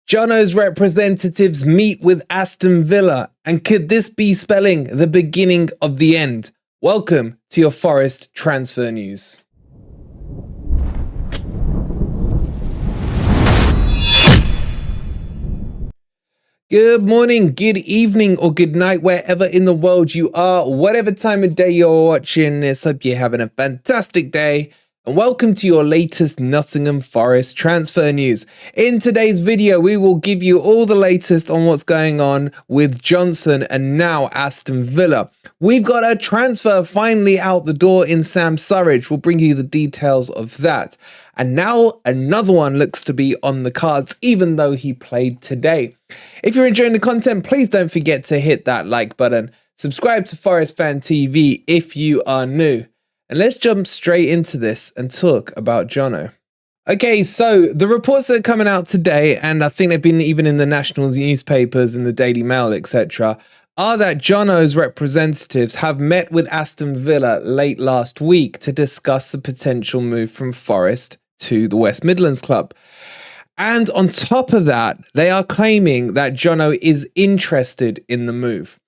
Jono's representatives meet with Aston Villa, and could this be spelling the beginning of the end? Welcome to your Forest transfer news. Good morning, good evening, or good night, wherever in the world you are, whatever time of day you're watching this. Hope you're having a fantastic day. And welcome to your latest Nottingham Forest transfer news. In today's video, we will give you all the latest on what's going on with Johnson and now Aston Villa. We've got a transfer finally out the door in Sam Surridge. We'll bring you the details of that. And now another one looks to be on the cards, even though he played today. If you're enjoying the content, please don't forget to hit that like button. Subscribe to Forest Fan TV if you are new. And let's jump straight into this and talk about Jono. Okay, so the reports that are coming out today, and I think they've been even in the national newspapers and the Daily Mail, etc., are that Jono's representatives have met with Aston Villa late last week to discuss the potential move from Forest to the West Midlands club. And on top of that, they are claiming that Jono is interested in the move.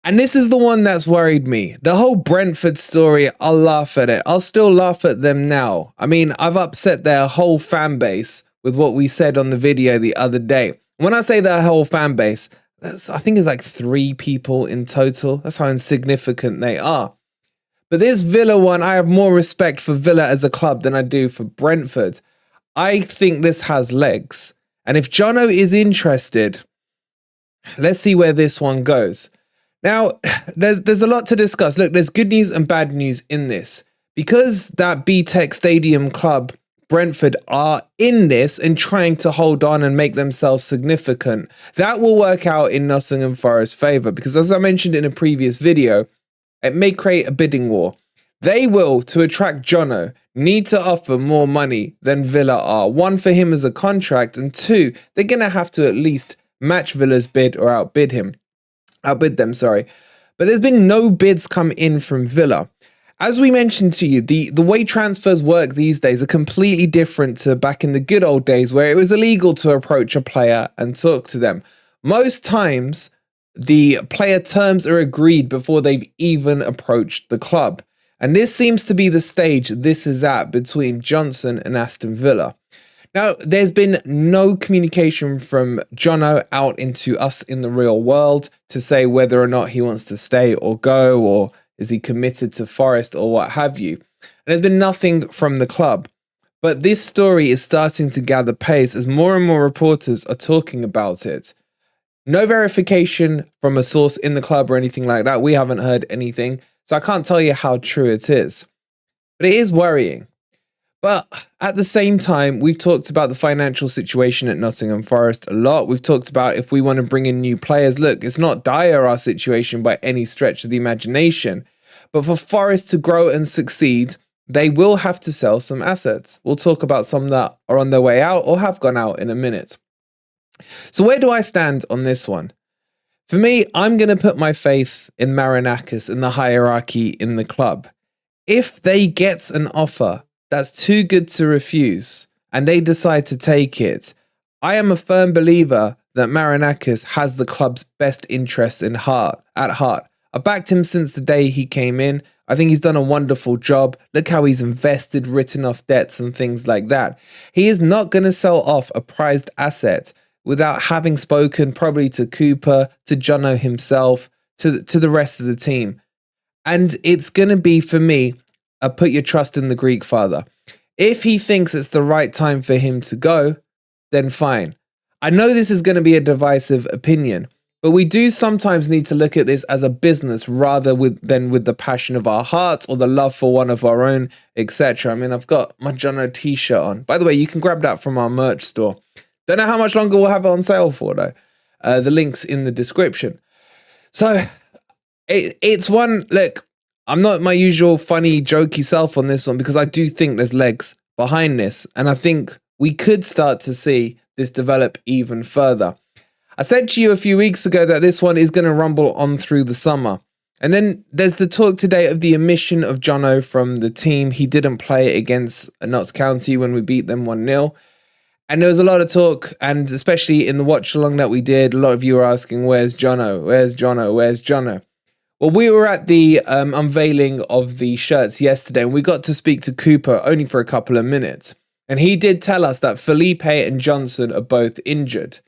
And this is the one that's worried me. The whole Brentford story, I'll laugh at it. I'll still laugh at them now. I mean, I've upset their whole fan base with what we said on the video the other day. When I say their whole fan base, I think it's like 3 people in total. That's how insignificant they are. But this Villa one, I have more respect for Villa as a club than I do for Brentford. I think this has legs. And if Jono is interested, let's see where this one goes. Now, there's a lot to discuss. Look, there's good news and bad news in this. Because that BTEC Stadium club, Brentford, are in this and trying to hold on and make themselves significant, that will work out in Nottingham Forest's favour. Because as I mentioned in a previous video, it may create a bidding war. They will, to attract Jono, need to offer more money than Villa are. 1, for him as a contract, and 2, they're going to have to at least match Villa's bid or outbid them, sorry. But there's been no bids come in from Villa. As we mentioned to you, the way transfers work these days are completely different to back in the good old days where it was illegal to approach a player and talk to them. Most times, the player terms are agreed before they've even approached the club. And this seems to be the stage this is at between Johnson and Aston Villa. Now, there's been no communication from Jono out into us in the real world to say whether or not he wants to stay or go, or is he committed to Forest or what have you. And there's been nothing from the club. But this story is starting to gather pace as more and more reporters are talking about it. No verification from a source in the club or anything like that. We haven't heard anything, so I can't tell you how true it is. But it is worrying. But at the same time, we've talked about the financial situation at Nottingham Forest a lot. We've talked about if we want to bring in new players. Look, it's not dire, our situation, by any stretch of the imagination. But for Forest to grow and succeed, they will have to sell some assets. We'll talk about some that are on their way out or have gone out in a minute. So where do I stand on this one? For me, I'm going to put my faith in Marinakis and the hierarchy in the club. If they get an offer that's too good to refuse, and they decide to take it, I am a firm believer that Marinakis has the club's best interests at heart. I've backed him since the day he came in. I think he's done a wonderful job. Look how he's invested, written off debts and things like that. He is not going to sell off a prized asset without having spoken probably to Cooper, to Jono himself, to the rest of the team. And it's going to be, for me, put your trust in the Greek father. If he thinks it's the right time for him to go, then fine. I know this is going to be a divisive opinion, but we do sometimes need to look at this as a business rather than with the passion of our hearts or the love for one of our own, etc. I mean, I've got my Jono t-shirt on. By the way, you can grab that from our merch store. Don't know how much longer we'll have it on sale for, though. The link's in the description. So it's one, look, I'm not my usual funny, jokey self on this one because I do think there's legs behind this. And I think we could start to see this develop even further. I said to you a few weeks ago that this one is going to rumble on through the summer. And then there's the talk today of the omission of Jono from the team. He didn't play against Notts County when we beat them 1-0. And there was a lot of talk, and especially in the watch along that we did, a lot of you were asking, where's Jono? Where's Jono? Where's Jono? Well, we were at the unveiling of the shirts yesterday, and we got to speak to Cooper only for a couple of minutes. And he did tell us that Felipe and Johnson are both injured.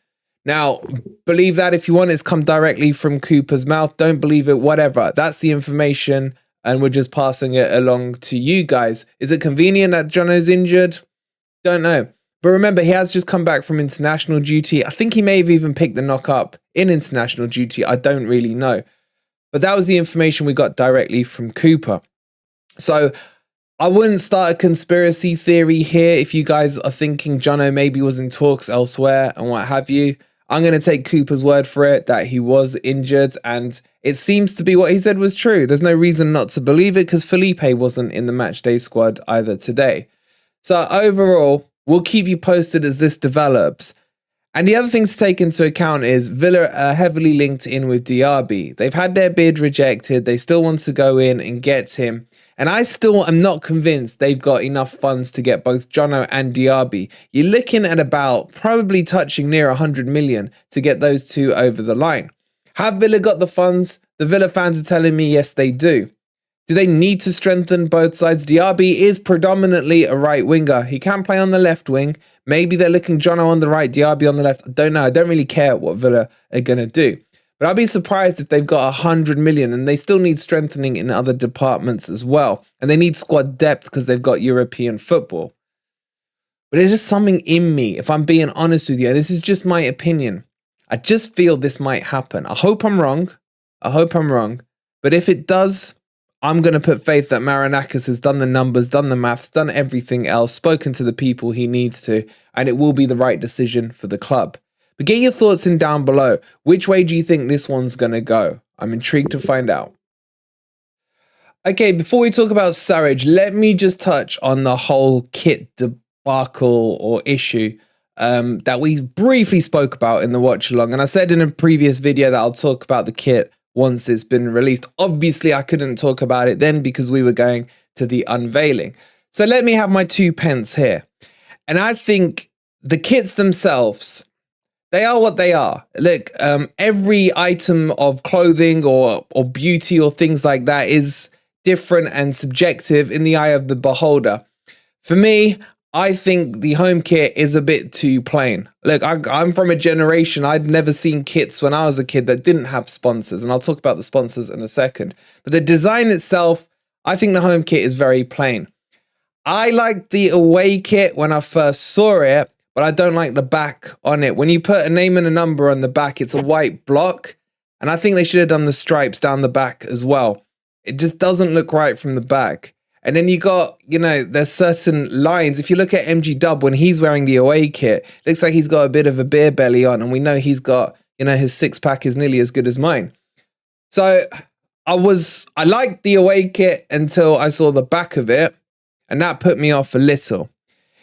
Now, believe that if you want, it's come directly from Cooper's mouth. Don't believe it, whatever. That's the information, and we're just passing it along to you guys. Is it convenient that Jono's injured? Don't know. But remember, he has just come back from international duty. I think he may have even picked the knock up in international duty. I don't really know. But that was the information we got directly from Cooper. So I wouldn't start a conspiracy theory here if you guys are thinking Jono maybe was in talks elsewhere and what have you. I'm going to take Cooper's word for it that he was injured, and it seems to be what he said was true. There's no reason not to believe it because Felipe wasn't in the matchday squad either today. So overall, we'll keep you posted as this develops. And the other thing to take into account is Villa are heavily linked in with Diaby. They've had their bid rejected. They still want to go in and get him. And I still am not convinced they've got enough funds to get both Jono and Diaby. You're looking at about probably touching near 100 million to get those two over the line. Have Villa got the funds? The Villa fans are telling me yes, they do. Do they need to strengthen both sides? Diaby is predominantly a right winger. He can play on the left wing. Maybe they're looking Jono on the right, Diaby on the left. I don't know. I don't really care what Villa are going to do. But I'll be surprised if they've got 100 million, and they still need strengthening in other departments as well. And they need squad depth because they've got European football. But there's just something in me, if I'm being honest with you, and this is just my opinion. I just feel this might happen. I hope I'm wrong. But if it does, I'm going to put faith that Marinakis has done the numbers, done the maths, done everything else, spoken to the people he needs to, and it will be the right decision for the club. But get your thoughts in down below. Which way do you think this one's going to go? I'm intrigued to find out. Okay, before we talk about Surridge, let me just touch on the whole kit debacle or issue that we briefly spoke about in the watch along. And I said in a previous video that I'll talk about the kit once it's been released. Obviously, I couldn't talk about it then because we were going to the unveiling. So let me have my 2 pence here. And I think the kits themselves, they are what they are. Look, every item of clothing or beauty or things like that is different and subjective in the eye of the beholder. For me, I think the home kit is a bit too plain. Look, I'm from a generation, I'd never seen kits when I was a kid that didn't have sponsors, and I'll talk about the sponsors in a second. But the design itself, I think the home kit is very plain. I liked the away kit when I first saw it, but I don't like the back on it. When you put a name and a number on the back, it's a white block, and I think they should have done the stripes down the back as well. It just doesn't look right from the back. And then you got, there's certain lines. If you look at MG Dub when he's wearing the away kit, it looks like he's got a bit of a beer belly on, and we know he's got, his six pack is nearly as good as mine. So I liked the away kit until I saw the back of it, and that put me off a little.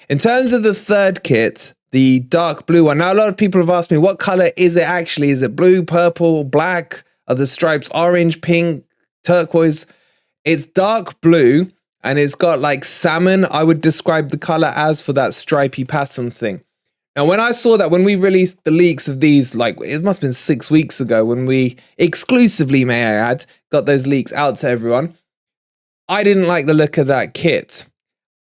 In terms of the third kit, the dark blue one. Now, a lot of people have asked me, what color is it actually? Is it blue, purple, black? Are the stripes orange, pink, turquoise? It's dark blue. And it's got like salmon, I would describe the color as, for that stripy pattern thing. Now, when I saw that, when we released the leaks of these, like it must have been 6 weeks ago when we exclusively, may I add, got those leaks out to everyone, I didn't like the look of that kit.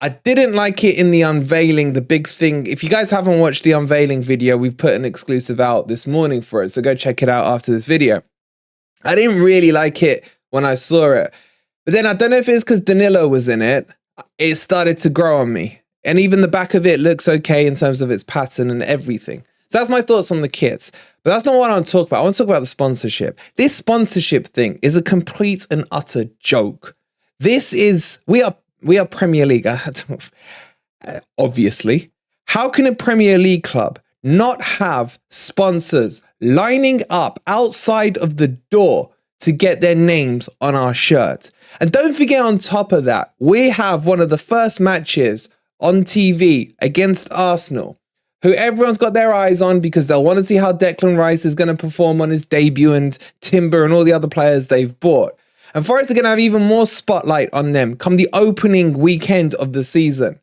I didn't like it in the unveiling, the big thing. If you guys haven't watched the unveiling video, we've put an exclusive out this morning for it. So go check it out after this video. I didn't really like it when I saw it. But then I don't know if it's because Danilo was in it, it started to grow on me. And even the back of it looks okay in terms of its pattern and everything. So that's my thoughts on the kits. But that's not what I want to talk about. I want to talk about the sponsorship. This sponsorship thing is a complete and utter joke. This is, we are Premier League, obviously. How can a Premier League club not have sponsors lining up outside of the door to get their names on our shirt? And don't forget, on top of that, we have one of the first matches on TV against Arsenal, who everyone's got their eyes on because they'll want to see how Declan Rice is going to perform on his debut, and Timber and all the other players they've bought. And Forest are going to have even more spotlight on them come the opening weekend of the season.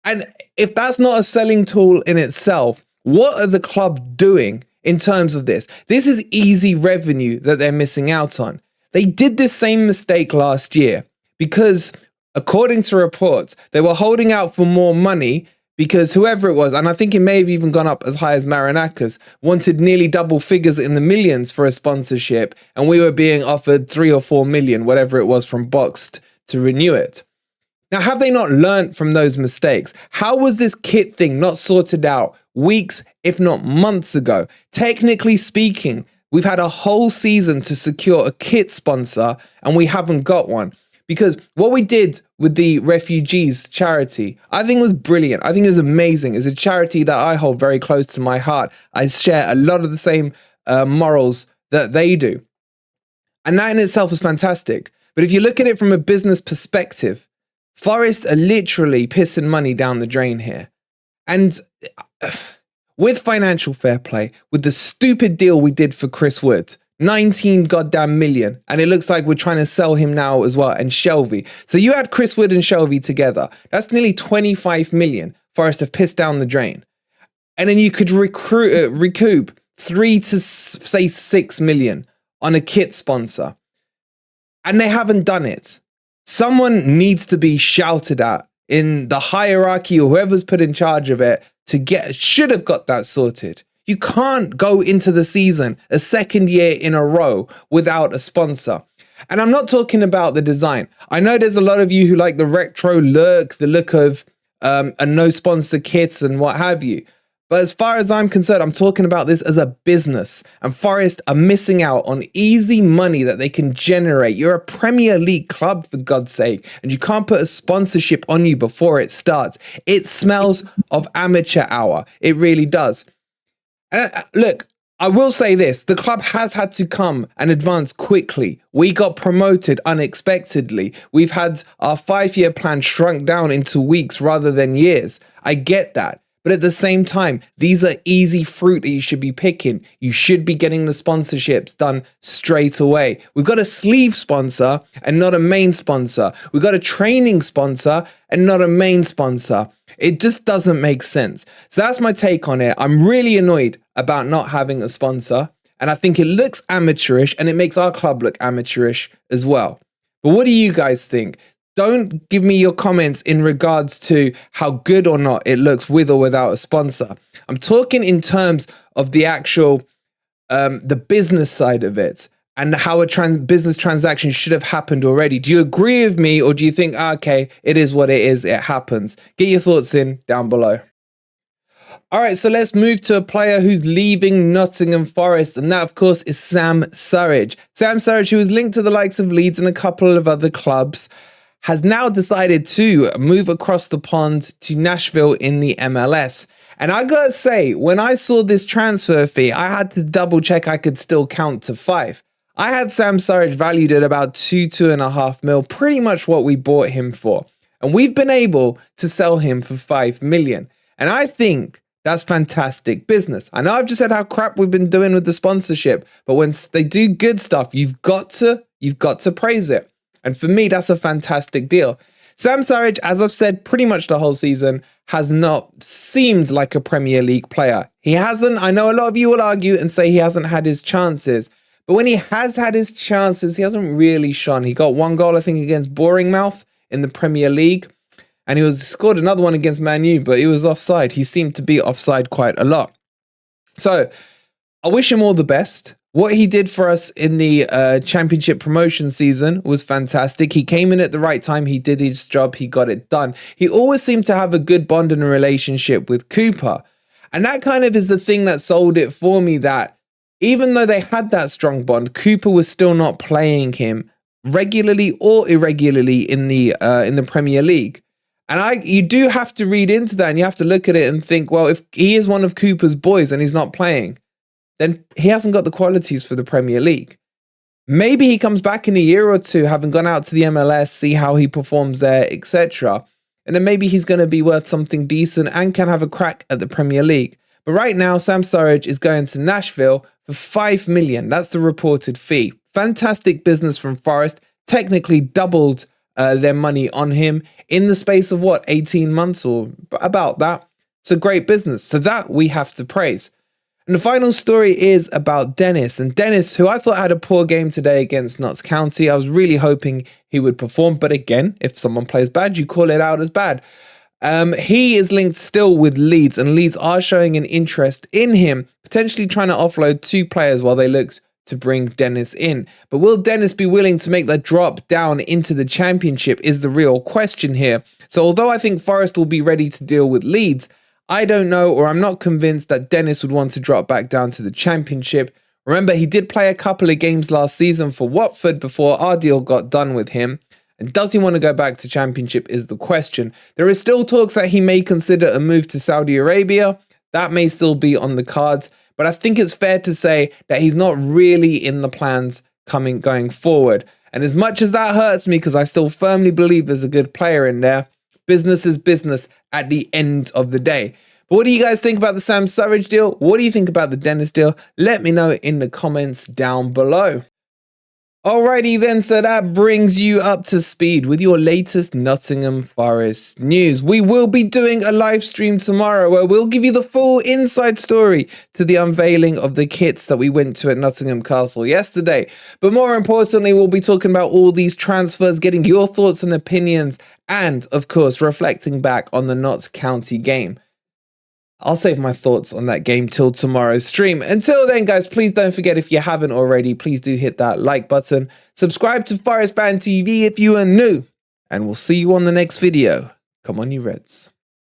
And if that's not a selling tool in itself, what are the club doing in terms of this? This is easy revenue that they're missing out on. They did this same mistake last year because, according to reports, they were holding out for more money because whoever it was, and I think it may have even gone up as high as Marinakis, wanted nearly double figures in the millions for a sponsorship, and we were being offered 3 or 4 million, whatever it was, from Boxed to renew it. Now, have they not learned from those mistakes? How was this kit thing not sorted out weeks, if not months ago? Technically speaking, we've had a whole season to secure a kit sponsor and we haven't got one. Because what we did with the refugees charity, I think was brilliant. I think it was amazing. It's a charity that I hold very close to my heart. I share a lot of the same morals that they do. And that in itself was fantastic. But if you look at it from a business perspective, Forest are literally pissing money down the drain here. And with financial fair play, with the stupid deal we did for Chris Wood, 19 goddamn million, and it looks like we're trying to sell him now as well, and Shelvey. So you add Chris Wood and Shelvey together, that's nearly 25 million Forest have pissed down the drain. And then you could recoup 3 to say 6 million on a kit sponsor. And they haven't done it. Someone needs to be shouted at in the hierarchy or whoever's put in charge of it should have got that sorted. You can't go into the season a second year in a row without a sponsor. And I'm not talking about the design. I know there's a lot of you who like the retro look, the look of a no sponsor kits and what have you. But as far as I'm concerned, I'm talking about this as a business, and Forest are missing out on easy money that they can generate. You're a Premier League club, for God's sake, and you can't put a sponsorship on you before it starts. It smells of amateur hour. It really does. Look, I will say this, the club has had to come and advance quickly. We got promoted unexpectedly. We've had our 5-year plan shrunk down into weeks rather than years. I get that. But at the same time, these are easy fruit that you should be picking. You should be getting the sponsorships done straight away. We've got a sleeve sponsor and not a main sponsor. We've got a training sponsor and not a main sponsor. It just doesn't make sense. So that's my take on it. I'm really annoyed about not having a sponsor. And I think it looks amateurish and it makes our club look amateurish as well. But what do you guys think? Don't give me your comments in regards to how good or not it looks with or without a sponsor. I'm talking in terms of the actual, the business side of it and how a business transaction should have happened already. Do you agree with me, or do you think, okay, it is what it is, it happens? Get your thoughts in down below. All right, so let's move to a player who's leaving Nottingham Forest, and that, of course, is Sam Surridge. Sam Surridge, who is linked to the likes of Leeds and a couple of other clubs, has now decided to move across the pond to Nashville in the MLS. And I gotta say, when I saw this transfer fee, I had to double check I could still count to 5. I had Sam Surridge valued at about 2.5 mil, pretty much what we bought him for. And we've been able to sell him for 5 million. And I think that's fantastic business. I know I've just said how crap we've been doing with the sponsorship, but when they do good stuff, you've got to praise it. And for me, that's a fantastic deal. Sam Surridge, as I've said pretty much the whole season, has not seemed like a Premier League player. He hasn't. I know a lot of you will argue and say he hasn't had his chances. But when he has had his chances, he hasn't really shone. He got 1 goal, I think, against Bournemouth in the Premier League. And he scored another one against Man U, but he was offside. He seemed to be offside quite a lot. So I wish him all the best. What he did for us in the championship promotion season was fantastic. He came in at the right time. He did his job. He got it done. He always seemed to have a good bond and a relationship with Cooper. And that kind of is the thing that sold it for me, that even though they had that strong bond, Cooper was still not playing him regularly or irregularly in the Premier League. And you do have to read into that, and you have to look at it and think, well, if he is one of Cooper's boys and he's not playing, then he hasn't got the qualities for the Premier League. Maybe he comes back in a year or two, having gone out to the MLS, see how he performs there, etc. And then maybe he's going to be worth something decent and can have a crack at the Premier League. But right now, Sam Surridge is going to Nashville for 5 million. That's the reported fee. Fantastic business from Forest. Technically doubled their money on him in the space of 18 months or about that. It's a great business. So that we have to praise. And the final story is about Dennis. And Dennis, who I thought had a poor game today against Notts County. I was really hoping he would perform. But again, if someone plays bad, you call it out as bad. He is linked still with Leeds, and Leeds are showing an interest in him, potentially trying to offload 2 players while they look to bring Dennis in. But will Dennis be willing to make that drop down into the Championship is the real question here. So although I think Forest will be ready to deal with Leeds, I don't know, or I'm not convinced that Dennis would want to drop back down to the Championship. Remember, he did play a couple of games last season for Watford before our deal got done with him. And does he want to go back to Championship is the question. There is still talks that he may consider a move to Saudi Arabia. That may still be on the cards. But I think it's fair to say that he's not really in the plans going forward. And as much as that hurts me, because I still firmly believe there's a good player in there, business is business at the end of the day. But what do you guys think about the Sam Surridge deal? What do you think about the Dennis deal? Let me know in the comments down below. Alrighty then, so that brings you up to speed with your latest Nottingham Forest news. We will be doing a live stream tomorrow where we'll give you the full inside story to the unveiling of the kits that we went to at Nottingham Castle yesterday. But more importantly, we'll be talking about all these transfers, getting your thoughts and opinions, and of course, reflecting back on the Notts County game. I'll save my thoughts on that game till tomorrow's stream. Until then, guys, please don't forget, if you haven't already, please do hit that like button. Subscribe to Forest Band TV if you are new. And we'll see you on the next video. Come on, you Reds.